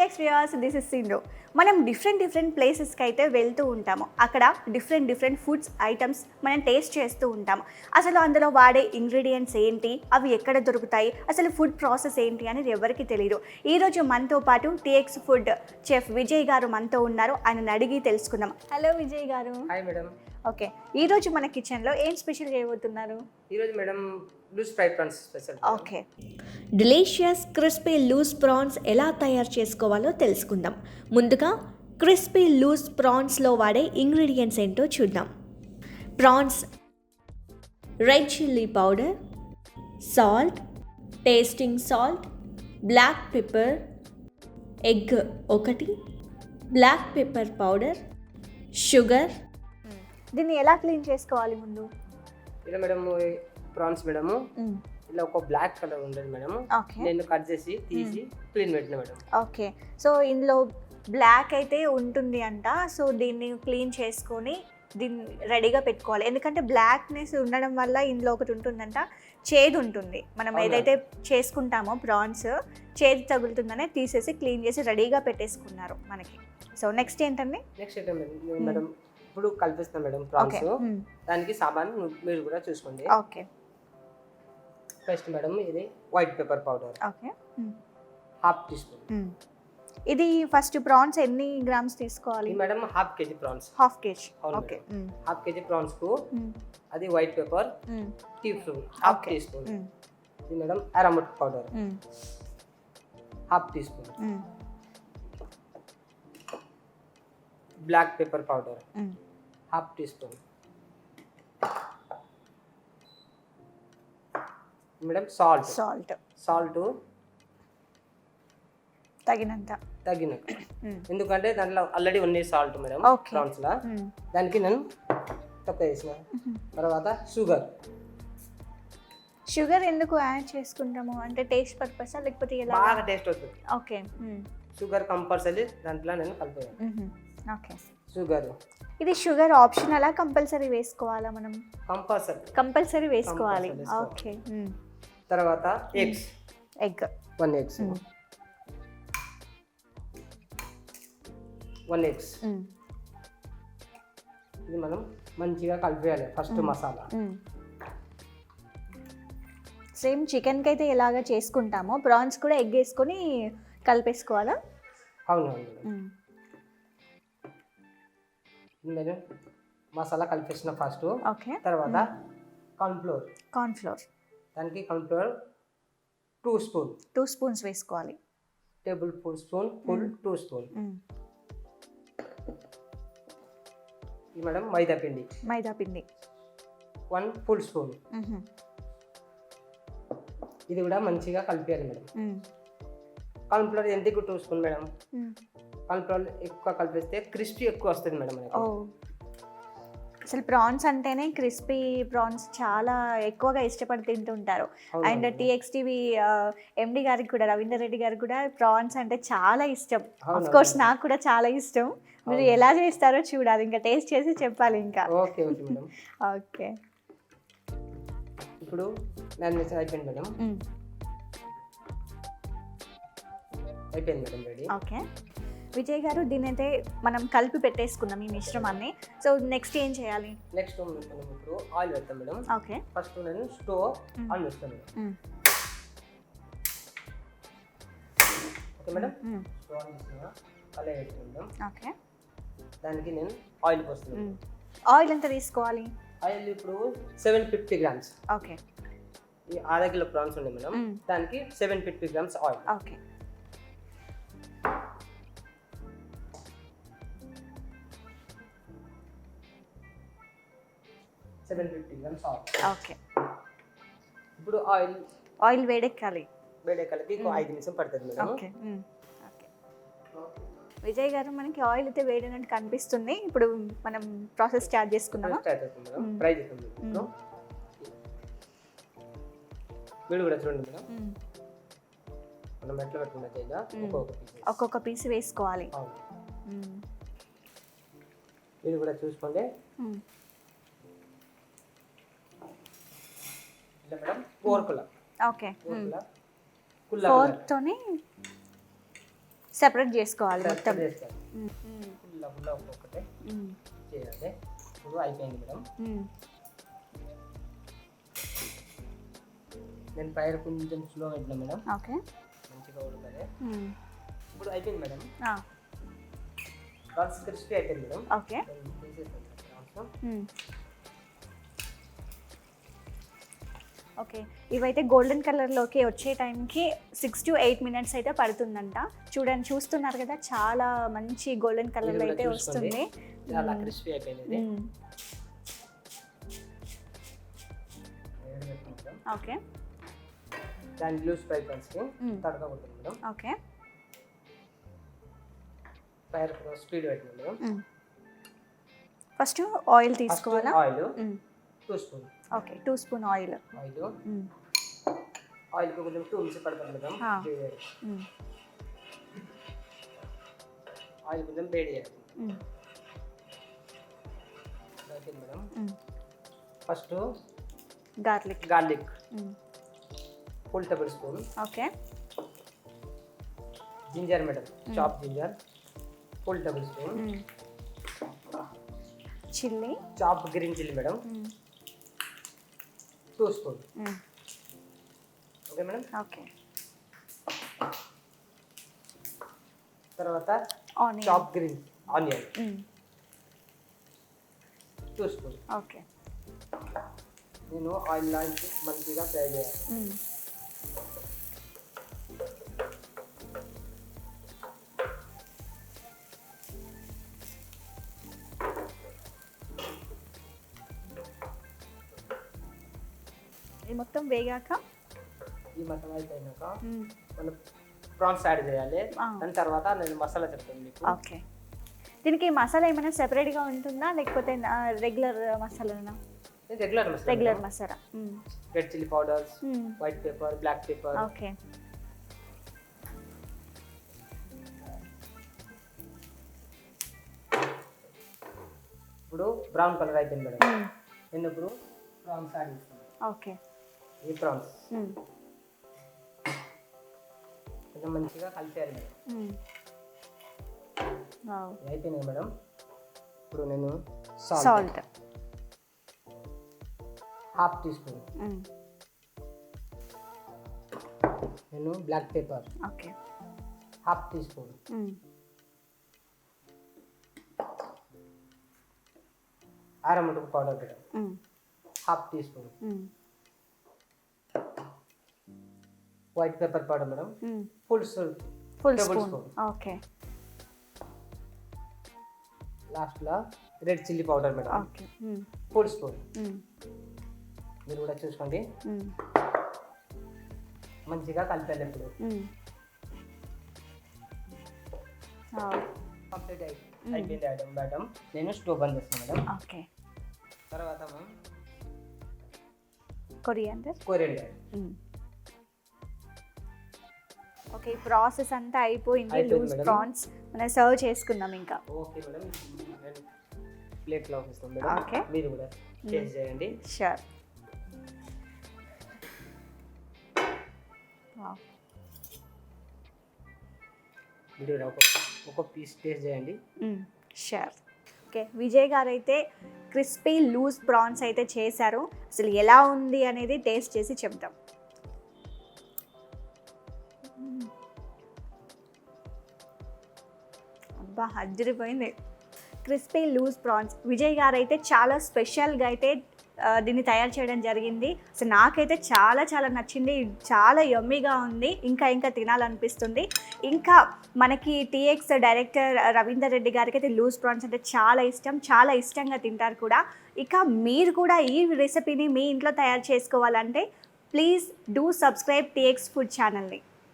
TX viewers, this is Sindhu. మనం different ప్లేసెస్కి అయితే వెళ్తూ ఉంటాము. అక్కడ డిఫరెంట్ ఫుడ్స్ ఐటమ్స్ మనం టేస్ట్ చేస్తూ ఉంటాము. అసలు అందులో వాడే ఇంగ్రీడియంట్స్ ఏంటి, అవి ఎక్కడ దొరుకుతాయి, అసలు ఫుడ్ ప్రాసెస్ ఏంటి అనేది ఎవరికి తెలియదు. ఈరోజు మనతో పాటు టీఎక్స్ ఫుడ్ చెఫ్ విజయ్ గారు మనతో ఉన్నారు. ఆయనను అడిగి తెలుసుకుందాం. హలో విజయ్ గారు. Hi madam. ఓకే, ఈరోజు మన కిచెన్లో ఏం స్పెషల్ చేయబోతున్నారు? ఈరోజు madam loose fry prawns special. Okay, delicious crispy loose prawns ఎలా తయారు చేసుకోవాలో తెలుసుకుందాం. ముందుగా క్రిస్పీ లూజ్ ప్రాన్స్లో వాడే ఇంగ్రీడియంట్స్ ఏంటో చూద్దాం. Prawns, red chilli powder, salt, tasting salt, black pepper, egg ఒకటి, బ్లాక్ పెప్పర్ పౌడర్, షుగర్. దీన్ని ఎలా క్లీన్ చేసుకోవాలి ముందు? ఇలా మేడం ప్రాన్స్ మేడము ఇలా ఒక బ్లాక్ కలర్ ఉండదు మేడం. నేను కట్ చేసి తీసి క్లీన్ పెట్టిన మేడం. ఓకే, సో ఇందులో బ్లాక్ అయితే ఉంటుంది అంట. సో దీన్ని క్లీన్ చేసుకొని దీన్ని రెడీగా పెట్టుకోవాలి. ఎందుకంటే బ్లాక్నెస్ ఉండడం వల్ల ఇందులో ఒకటి ఉంటుందంట, చేదు ఉంటుంది. మనం ఏదైతే చేసుకుంటామో ప్రాన్స్ చేదు తగులుతుందనే తీసేసి క్లీన్ చేసి రెడీగా పెట్టేసుకున్నారు మనకి. సో నెక్స్ట్ ఏంటండి? నెక్స్ట్ ఏంటంటే మేడం ఇప్పుడు కలిపిస్తాం మేడం ప్రాన్స్. దానికి సామాన్ మీరు కూడా చూసుకోండి. ఓకే, ఫస్ట్ మేడం ఇది white pepper powder. Okay, half teaspoon. ఇది ఫస్ట్ ప్రాన్స్ ఎన్ని గ్రామ్స్ తీసుకోవాలి మేడం? Half KG prawns. Half KG. Okay, half KG prawns కు అది white pepper teaspoon, half teaspoon. ఇది madam aromatic powder half teaspoon. Black pepper powder half teaspoon. Madam salt తగినంత. ఎందుకంటే దాంట్లో already ఉన్నాయి salt madam prawns లా. దానికి నేను తక్కువ వేసిన తర్వాత షుగర్ ఎందుకు యాడ్ చేసుకుంటాము అంటే టేస్ట్ పర్పస్ లేకపోతే ఎలా? బాగా టేస్ట్ వస్తుంది. ఓకే, షుగర్ కంపల్సరీ దాంట్లో నేను కలిపాను. Okay, sugar. ఇది షుగర్ ఆప్షనలా కంపల్సరీ వేసుకోవాలా? మనం కంపల్సరీ వేసుకోవాలి. ఓకే, తర్వాత ఎగ్ 1 egg. 1 egg. ఇది మనం మంచిగా కలిపేయాలి ఫస్ట్ మసాలా. సేమ్ చికెన్కి అయితే ఎలాగా చేసుకుంటామో ప్రాన్స్ కూడా ఎగ్ వేసుకొని కలిపేసుకోవాలా? అవును. నేను మసాలా కలిపేసిన ఫస్ట్. ఓకే, తర్వాత కార్న్ఫ్లోర్. దానికి కార్న్ఫ్లోర్ 2 స్పూన్స్ వేసుకోవాలి. Table spoon full 2 spoon. ఇది మేడం మైదా పిండి 1 ఫుల్ స్పూన్. ఇది కూడా మంచిగా కలిపేయాలి మేడం. కార్న్ఫ్లోర్ ఎందుకు 2 స్పూన్ మేడం? కార్న్ఫ్లోర్ ఎక్కువ కలిపిస్తే క్రిస్పీ ఎక్కువ వస్తుంది మేడం. అసలు ప్రాన్స్ అంటేనే క్రిస్పీ ప్రాన్స్ చాలా ఎక్కువగా ఇష్టపడి తింటుంటారు. అండ్ టీఎక్స్ టీవీ ఎండి గారికి కూడా, రవీందర్ రెడ్డి గారికి కూడా ప్రాన్స్ అంటే చాలా ఇష్టం. ఆఫ్ కోర్స్ నాకు కూడా చాలా ఇష్టం. మీరు ఎలా చేస్తారో చూడాలి, ఇంకా టేస్ట్ చేసి చెప్పాలి ఇంకా. Okay madam. ఓకే, ఇప్పుడు అయిపోయింది మేడం. అయిపోయింది మేడం, రెడీ. ఓకే విజయ్ గారు, దీని అయితే మనం కలిపి పెట్టేసుకున్నాం ఈ మిశ్రమాన్ని. సో నెక్స్ట్ ఏం చేయాలి? నెక్స్ట్ మనం ఇప్పుడు ఆయిల్ పెడతాం మేడం. ఓకే, ఫస్ట్ నేను స్టవ్ ఆన్ చేస్తాను madam. Okay madam, stove on చేస్తున్నా, కళాయి పెట్టుకుందాం. ఓకే, దానికి నేను ఆయిల్ పోస్తున్నాను. ఆయిల్ ఎంత తీసుకోవాలి? ఆయిల్ ఇప్పుడు 750 grams. ఓకే, ఈ 1/2 కిలో ప్రాన్స్ ఉన్నాయి మేడం, దానికి 750 grams ఆయిల్. Okay, okay. ఇప్పుడు ఆయిల్ వేడెక్కాలి. 5 నిమిషం పడుతుంది మేడం. ఓకే, విజయ్ గారు, మనకి ఆయిల్ అయితే వేడినట్టు కనిపిస్తుంది. ఇప్పుడు మనం ప్రాసెస్ స్టార్ట్ చేసుకుందామా? ఫ్రై చేద్దాం. వీడు కూడా చూడండి మేడం, మనం ఎట్లా పెట్టుకున్నా ఒక్కొక్క పీస్ వేసుకోవాలి. వీడు కూడా చూసుకోండి. మేడం ఫోర్క్ ఓకే, ఫోర్క్ తోని సెపరేట్ చేసుకోవాలి మొత్తం. చేసుకోవాలి. ఫుల్ ఒక్కొక్కటే చేయాలి. ఇప్పుడు అయిపోయింది మేడం. నేను ఫైర్ కొంచెం స్లో పెట్టినా మేడం. ఓకే, మంచిగా ఉడకాలి. ఇప్పుడు అయిపోయింది మేడం. ప్రాన్స్ క్రిస్పీ అయిపోయింది మేడం. Okay, okay. ఇవైతే గోల్డెన్ కలర్లోకి వచ్చే టైంకి 6 to 8 minutes అయితే పడుతుందంట. చూడండి, చూస్తున్నారు కదా, చాలా మంచి గోల్డెన్ కలర్లో అయితే వస్తుంది. చాలా క్రిస్పీ అయిపోయింది. ఓకే, దాని లూస్ ఫ్రై పాన్స్కి తడక కొట్టాలి మేడం. ఓకే, ఫైర్ స్పీడ్ పెట్టింది మేడం. ఫస్ట్ ఆయిల్ తీసుకోవాలా? Oil 2 spoon. Okay, 2 spoon oil. ఆయిల్కి కొంచెం 2 నిమిషాలు పడుతుంది మేడం. ఆయిల్ కొంచెం వేడి చేయాలి madam. First garlic full tablespoon. Okay, ginger madam, chop ginger full tablespoon. Chilli, chop green chilli madam 2 spoon. Okay madam. Okay, తర్వాత chop green onion 2 spoon. Okay, నేను oil లాంటి మంచిగా fry చేయాలి. ఇది మొత్తం వేగాక, ఈ మొత్తం అయిపోయినాక మనం ప్రాన్స్ యాడ్ చేయాలి. దాని తర్వాత నేను మసాలా చెప్తాను మీకు. ఓకే, దీనికి మసాలా ఏమైనా సెపరేట్గా ఉంటుందా లేకపోతే రెగ్యులర్ మసాలానా? Regular masala. Red chilli powders, white pepper, black pepper. Okay, ఇప్పుడు బ్రౌన్ కలర్ అయిపోయింది మేడం. నేను ఇప్పుడు ప్రాన్స్ యాడ్ చేస్తాను. ఓకే, ఈ ప్రాన్స్ కొంచెం మంచిగా కలిపేయాలి మేడం. అయిపోయినాయి మేడం. ఇప్పుడు నేను సాల్ట్ ½ టీ స్పూన్. నేను black pepper okay ½ teaspoon. అరముటుకు powder madam ½ teaspoon. White pepper powder madam full spoon. Okay, లాస్ట్లో red chilli powder madam okay full spoon. మీరు కూడా చూసుకోండి. మంచిగా కలిపాలి. ఇప్పుడు కంప్లీట్ అయిపోయింది ఐటమ్ మేడం. నేను స్టవ్ బంద్ చేస్తాను మేడం. ఓకే, తర్వాత మ్యామ్ కొరియాండర్. ఓకే, ఈ ప్రాసెస్ అంతా అయిపోయింది. లూజ్ ప్రాన్స్ మనం సర్వ్ చేసుకుందాం ఇంకా. ఓకే మేడం, నేను ప్లేట్లో ఇస్తాను మేడం. ఓకే, మీరు కూడా టేస్ట్ చేయండి. షూర్. మీరు ఒక పీస్ టేస్ట్ చేయండి. షూర్. ఓకే, విజయ్ గారు అయితే క్రిస్పీ లూజ్ ప్రాన్స్ అయితే చేశారు. అసలు ఎలా ఉంది అనేది టేస్ట్ చేసి చెప్తాం. అబ్బా, అదిరిపోయింది. క్రిస్పీ లూజ్ ప్రాన్స్ విజయ్ గారు అయితే చాలా స్పెషల్గా అయితే దీన్ని తయారు చేయడం జరిగింది. అసలు నాకైతే చాలా చాలా నచ్చింది. చాలా యమ్మీగా ఉంది. ఇంకా తినాలనిపిస్తుంది. ఇంకా మనకి టీఎక్స్ డైరెక్టర్ రవీందర్ రెడ్డి గారికి అయితే లూజ్ ప్రాన్స్ అంటే చాలా ఇష్టం. చాలా ఇష్టంగా తింటారు కూడా. ఇక మీరు కూడా ఈ రెసిపీని మీ ఇంట్లో తయారు చేసుకోవాలంటే please do subscribe TX food ఛానల్ని.